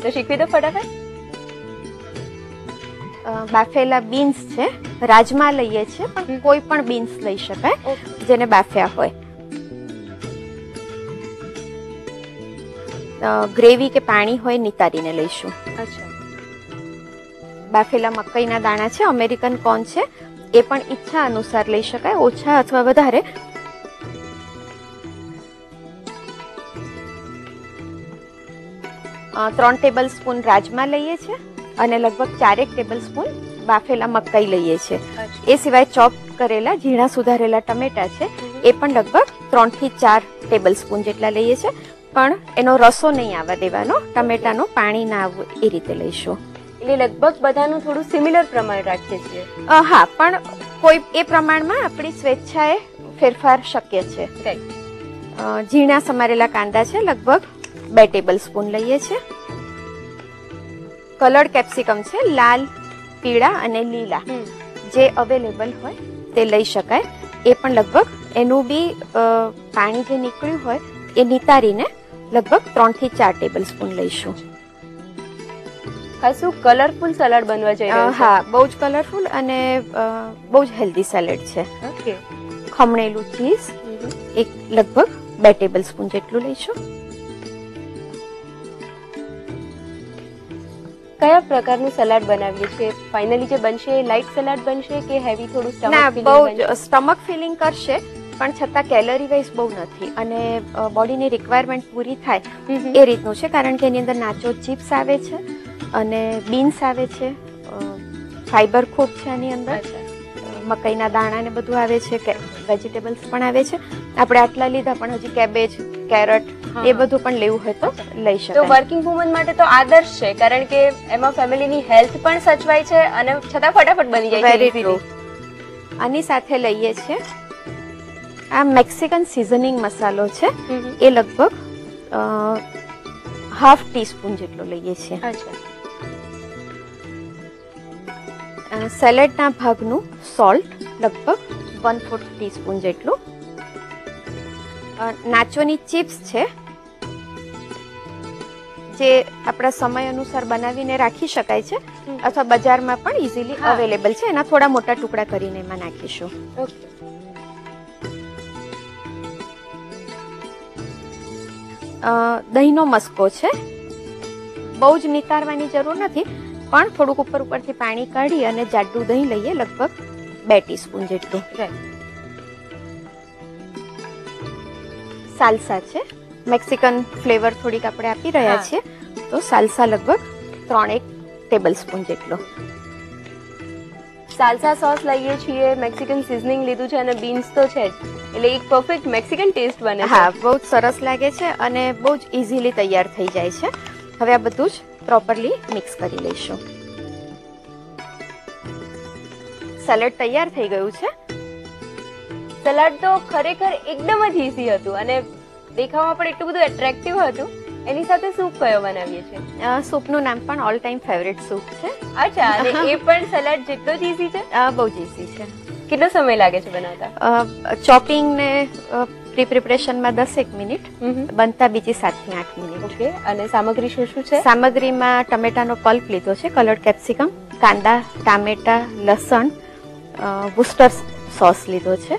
તો શીખવી દો ફટાફટ. બાફેલા બીન્સ છે, રાજમા લઈએ છીએ પણ કોઈ પણ બીન્સ લઈ શકાય જેને બાફ્યા હોય. ગ્રેવી કે પાણી હોય નિતારીને લઈશું. અચ્છા. બાફેલા મકાઈના દાણા છે, અમેરિકન કોર્ન છે, એ પણ ઈચ્છા અનુસાર લઈ શકાય, ઓછા અથવા વધારે. ત્રણ ટેબલ સ્પૂન રાજમા લઈએ છીએ અને લગભગ 4 ટેબલ સ્પૂન બાફેલા મકાઈ લઈએ છીએ. એ સિવાય ચોપ કરેલા ઝીણા સુધારેલા ટમેટા છે, એ પણ લગભગ 3 થી 4 ટેબલ સ્પૂન જેટલા લઈએ છીએ. પણ એનો રસો નહીં આવવા દેવાનો, ટમેટાનું પાણી ના આવવું એ રીતે લઈશું. એટલે લગભગ બધાનું થોડું સિમિલર પ્રમાણ રાખીએ છીએ. હા, પણ કોઈ એ પ્રમાણમાં આપણી સ્વેચ્છાએ ફેરફાર શક્ય છે. ઝીણા સમારેલા કાંદા છે, લગભગ 2 ટેબલ સ્પૂન લઈએ છીએ. કલર્ડ કેપ્સિકમ છે, લાલ, પીળા અને લીલા જે અવેલેબલ હોય તે લઈ શકાય. એ પણ લગભગ એનું બી પાણી જે નીકળ્યું હોય એ નિતારીને લગભગ 3 થી 4 ટેબલ સ્પૂન લઈશું. ખાસું કલરફુલ સલાડ બનવા જઈ રહ્યું છે. હા, બહુ જ કલરફુલ અને બહુ જ હેલ્ધી સેલેડ છે. ઓકે. ખમણેલું ચીઝ એક લગભગ 2 ટેબલ સ્પૂન જેટલું લઈશું. કયા પ્રકારનું સલાડ બનાવીએ છીએ? ફાઇનલી જે બનશે એ લાઇટ સલાડ બનશે કે હેવી થોડું સ્ટમક ના, ફિલિંગ? બહુ સ્ટમક ફિલિંગ કરશે પણ છતાં કેલરી વાઇઝ બહુ નથી અને બોડીની રિક્વાયરમેન્ટ પૂરી થાય એ રીતનું છે. કારણ કે એની અંદર નાચો ચિપ્સ આવે છે અને બીન્સ આવે છે, ફાઈબર ખૂબ છે એની અંદર, મકાઈના દાણા ને બધું આવે છે, વેજીટેબલ્સ પણ આવે છે. આપણે આટલા લીધા પણ હજી કેબેજ, કેરટ એ બધું પણ લેવું હોય તો લઈ શકાય. તો વર્કિંગ વુમન માટે તો આદર્શ છે, કારણ કે એમાં ફેમિલીની હેલ્થ પણ સચવાય છે અને છતાં ફટાફટ બની જાય છે. Very true. આની સાથે લઈએ છીએ આ મેક્સિકન સિઝનિંગ મસાલો છે, એ લગભગ 1/2 ટીસ્પૂન જેટલો લઈએ છીએ. સેલેડના ભાગનું સોલ્ટ લગભગ 1/4 ટીસ્પૂન જેટલું. નાચોની ચિપ્સ છે જે આપણા સમય અનુસાર બનાવીને રાખી શકાય છે અથવા બજારમાં પણ ઇઝીલી અવેલેબલ છે. એના થોડા મોટા ટુકડા કરીને એમાં નાખીશું. દહીંનો મસ્કો છે, બહુ જ નિતારવાની જરૂર નથી પણ થોડુંક ઉપરથી પાણી કાઢી અને જાડું દહીં લઈએ, લગભગ 2 ટીસ્પૂન જેટલું. સાલ્સા છે, મેક્સિકન ફ્લેવર થોડીક આપણે આપી રહ્યા છીએ તો સાલ્સા લગભગ 3 ટેબલ સ્પૂન જેટલો. સાલ્સા સોસ લઈએ છીએ, મેક્સિકન સિઝનિંગ લીધું છે અને બીન્સ તો છે જ, એટલે એક પરફેક્ટ મેક્સિકન ટેસ્ટ બને છે. હા, બહુ જ સરસ લાગે છે અને બહુ જ ઇઝીલી તૈયાર થઈ જાય છે. હવે આ બધું જ પ્રોપરલી મિક્સ કરી લઈશું. સલાડ તૈયાર થઈ ગયું છે. સલાડ તો ખરેખર એકદમ જ ઈઝી હતું અને દેખાવમાં પણ એટલું બધું એટ્રેક્ટિવ હતું. એની સાથે સૂપ કયો બનાવીએ છીએ? સૂપનું નામ પણ ઓલ ટાઈમ ફેવરેટ સૂપ છે. અચ્છા, અને એ પણ સલાડ જેટલો જ ઈઝી છે? બહુ જ ઈઝી છે. કેટલો સમય લાગે છે બનાવતા? ચોપિંગ ને પ્રિપરેશનમાં 10 મિનિટ, બનતા બીજી 7 થી 8 મિનિટ. ઓકે. અને સામગ્રી શું શું છે? સામગ્રીમાં ટમેટાનો પલ્પ લીધો છે, કલર્ડ કેપ્સિકમ, કાંદા, ટામેટા, લસણ, વુસ્ટર સોસ લીધો છે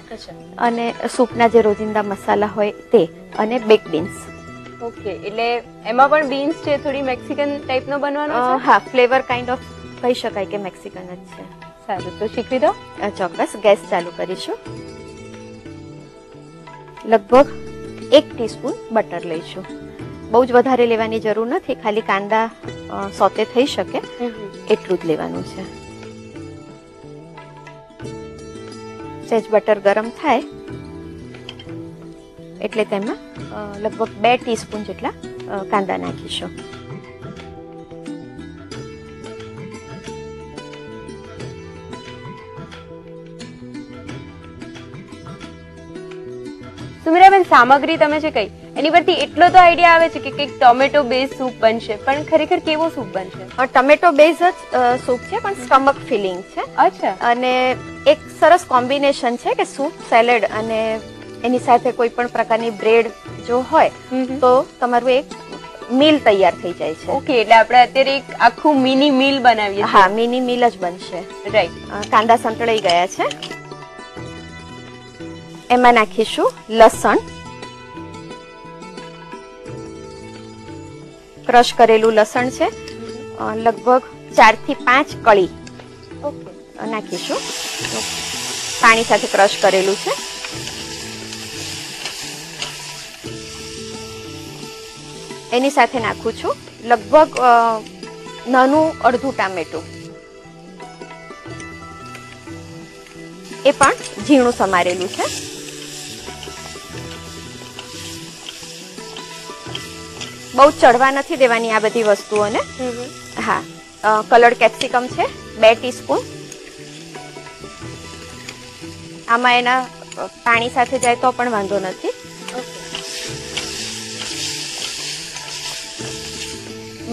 અને સૂપના જે રોજિંદા મસાલા હોય તે, અને બેક બીન્સ. ઓકે, એટલે એમાં પણ બીન્સ છે, થોડી મેક્સિકન ટાઈપનો બનવાનો છે? હા, ફ્લેવર કાઇન્ડ ઓફ કહી શકાય કે મેક્સિકન જ છે. સારું, તો શીખવી દો. ચોક્કસ. ગેસ ચાલુ કરીશું. લગભગ 1 ટીસ્પૂન બટર લઈશું. બહુ જ વધારે લેવાની જરૂર નથી, ખાલી કાંદા સોતે થઈ શકે એટલું જ લેવાનું છે. સહેજ બટર ગરમ થાય એટલે તેમાં લગભગ 2 ટીસ્પૂન જેટલા કાંદા નાખીશું. સુમિરાબેન, સામગ્રી તમે જે કહી એની પરથી એટલો તો આઈડિયા આવે છે કે કંઈક ટોમેટો બેઝ સૂપ બનશે, પણ ખરેખર કેવો સૂપ બનશે? ટમેટો બેઝ જ સૂપ છે પણ સ્ટમક ફિલિંગ છે. અચ્છા. અને એક સરસ કોમ્બિનેશન છે કે સૂપ, સેલેડ અને એની સાથે કોઈ પણ પ્રકારની બ્રેડ જો હોય તો તમારું એક મીલ તૈયાર થઈ જાય છે. ઓકે, એટલે આપણે અત્યારે એક આખું મિની મીલ બનાવીએ. હા, મિની મીલ જ બનશે. રાઈટ. કાંદા સંતળાઈ ગયા છે. એમાં નાખીશું લસણ, ક્રશ કરેલું લસણ છે, લગભગ 4 થી 5 કળી ઓકે, નાખીશું. પાણી સાથે ક્રશ કરેલું છે. એની સાથે નાખું છું લગભગ નાનું અડધું ટામેટું, એ પણ ઝીણું સમારેલું છે. બહુ ચડવા નથી દેવાની આ બધી વસ્તુઓને. હા, કલર્ડ કેપ્સિકમ છે 2 ટીસ્પૂન. આમાં એના પાણી સાથે જાય તો પણ વાંધો નથી.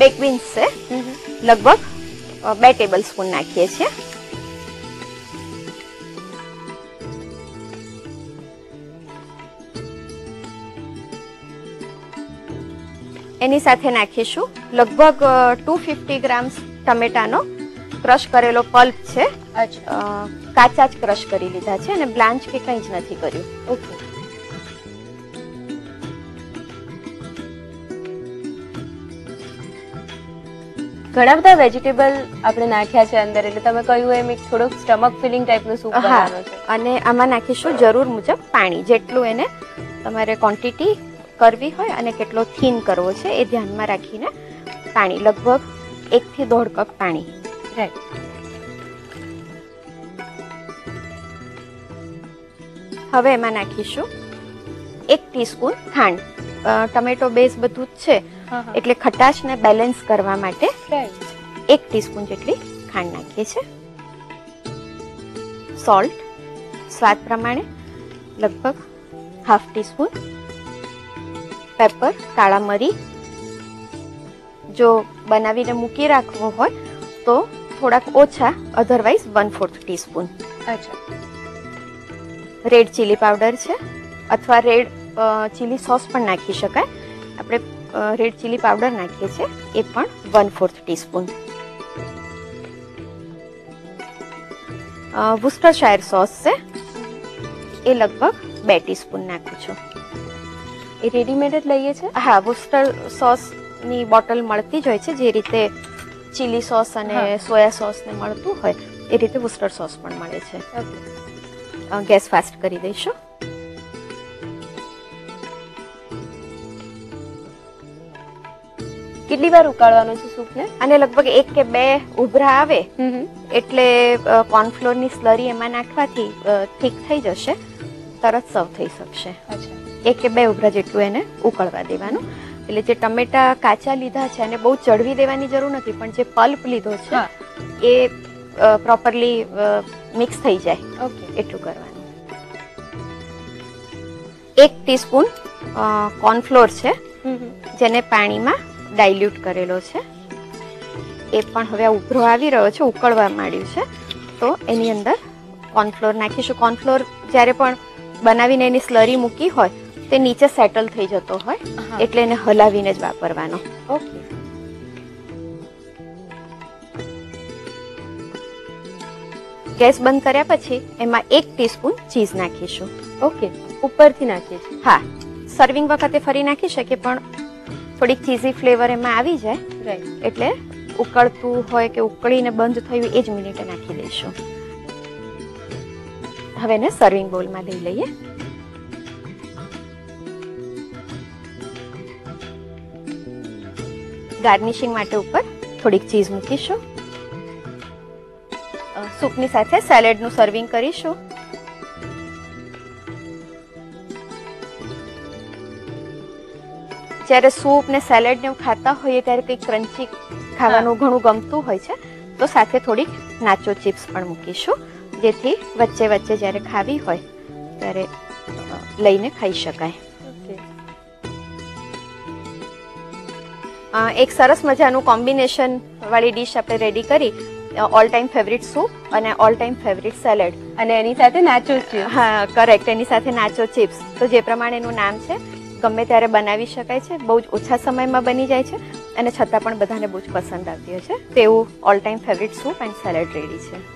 બેક બીન્સ છે લગભગ 2 ટેબલ સ્પૂન નાખીએ છીએ. એની સાથે નાખીશું લગભગ 250 ગ્રામ્સ ટમેટાનો ક્રશ કરેલો પલ્પ છે. કાચા જ ક્રશ કરી લીધા છે અને બ્લાન્ચ કે કંઈ જ નથી કર્યું. ઓકે. ઘણા બધા વેજીટેબલ આપણે નાખ્યા છે અંદર, એટલે તમે કહ્યું એમ એક થોડોક સ્ટમક ફિલિંગ ટાઈપનો સૂપ બનાવવાનો છે. અને આમાં નાખીશું જરૂર મુજબ પાણી, જેટલું એને તમારે ક્વોન્ટિટી કરવી હોય અને કેટલો થીન કરવો છે એ ધ્યાનમાં રાખીને પાણી, લગભગ 1 થી 1.5 કપ પાણી. રાઈટ. હવે એમાં નાખીશું 1 ટીસ્પૂન ખાંડ. ટમેટો બેઝ બધું જ છે એટલે ખટાશને બેલેન્સ કરવા માટે 1 ટીસ્પૂન જેટલી ખાંડ નાખીએ છીએ. સોલ્ટ સ્વાદ પ્રમાણે લગભગ 1/2 ટીસ્પૂન. પેપર, કાળા મરી જો બનાવીને મૂકી રાખવો હોય તો થોડાક ઓછા, અધરવાઇઝ 1/4 ટીસ્પૂન. અચ્છા. રેડ ચીલી પાવડર છે અથવા રેડ ચીલી સોસ પણ નાખી શકાય. આપણે રેડ ચીલી પાવડર નાખીએ છીએ એ પણ 1/4 ટીસ્પૂન. વર્સેસ્ટરશાયર સોસ છે એ લગભગ 2 ટીસ્પૂન નાખું છું. એ રેડીમેડ જ લઈએ છે? હા, વર્સેસ્ટર સોસની બોટલ મળતી જ હોય છે. જે રીતે ચીલી સોસ અને સોયા સોસ ને મળતું હોય એ રીતે વર્સેસ્ટર સોસ પણ મળે છે. ગેસ ફાસ્ટ કરી દઈશું. કેટલી વાર ઉકાળવાનો છે સૂપને? અને લગભગ 1 કે 2 ઉભરા આવે એટલે કોર્નફ્લોરની સ્લરી એમાં નાખવાથી ઠીક થઈ જશે, તરત સર્વ થઈ શકશે. 1 કે 2 ઉભરા જેટલું એને ઉકળવા દેવાનું. એટલે જે ટમેટા કાચા લીધા છે અને બહુ ચડવી દેવાની જરૂર નથી, પણ જે પલ્પ લીધો છે એ પ્રોપરલી મિક્સ થઈ જાય એટલું કરવાનું. 1 ટીસ્પૂન કોર્નફ્લોર છે જેને પાણીમાં ડાયલ્યુટ કરેલો છે, એ પણ હવે ઉભરો આવી રહ્યો છે, ઉકળવા માંડ્યું છે તો એની અંદર કોર્નફ્લોર નાખીશું. કોર્નફ્લોર જ્યારે પણ બનાવીને એની સ્લરી મૂકી હોય તે નીચે સેટલ થઈ જતો હોય એટલે એને હલાવીને જ વાપરવાનો. ઓકે. ગેસ બંધ કર્યા પછી એમાં 1 ટીસ્પૂન ચીઝ નાખીશું. ઓકે, ઉપરથી નાખીએ છીએ? હા, સર્વિંગ વખતે ફરી નાખી શકીએ પણ થોડીક ચીઝી ફ્લેવર એમાં આવી જાય. રાઈટ. એટલે ઉકળતું હોય કે ઉકળીને બંધ થયું એ જ મિનિટે નાખી દઈશું. હવે એને સર્વિંગ બોલમાં લઈ લઈએ. ગાર્નિશિંગ માટે ઉપર થોડીક ચીઝ મૂકીશું. સૂપની સાથે સેલેડનું સર્વિંગ કરીશું. જ્યારે સૂપ ને સેલેડ ને ખાતા હોઈએ ત્યારે કંઈક ક્રન્ચી ખાવાનું ઘણું ગમતું હોય છે તો સાથે થોડીક નાચો ચિપ્સ પણ મૂકીશું, જેથી વચ્ચે વચ્ચે જ્યારે ખાવી હોય ત્યારે લઈને ખાઈ શકાય. એક સરસ મજાનું કોમ્બિનેશન વાળી ડીશ આપણે રેડી કરી. ઓલ ટાઈમ ફેવરિટ સૂપ અને ઓલ ટાઈમ ફેવરિટ સેલેડ અને એની સાથે નાચો ચિપ્સ. હા, કરેક્ટ. એની સાથે નાચો ચિપ્સ. તો જે પ્રમાણે એનું નામ છે, ગમે ત્યારે બનાવી શકાય છે, બહુ જ ઓછા સમયમાં બની જાય છે અને છતાં પણ બધાને બહુ જ પસંદ આવતી હોય છે. તો એવું all time favourite soup and salad ready છે.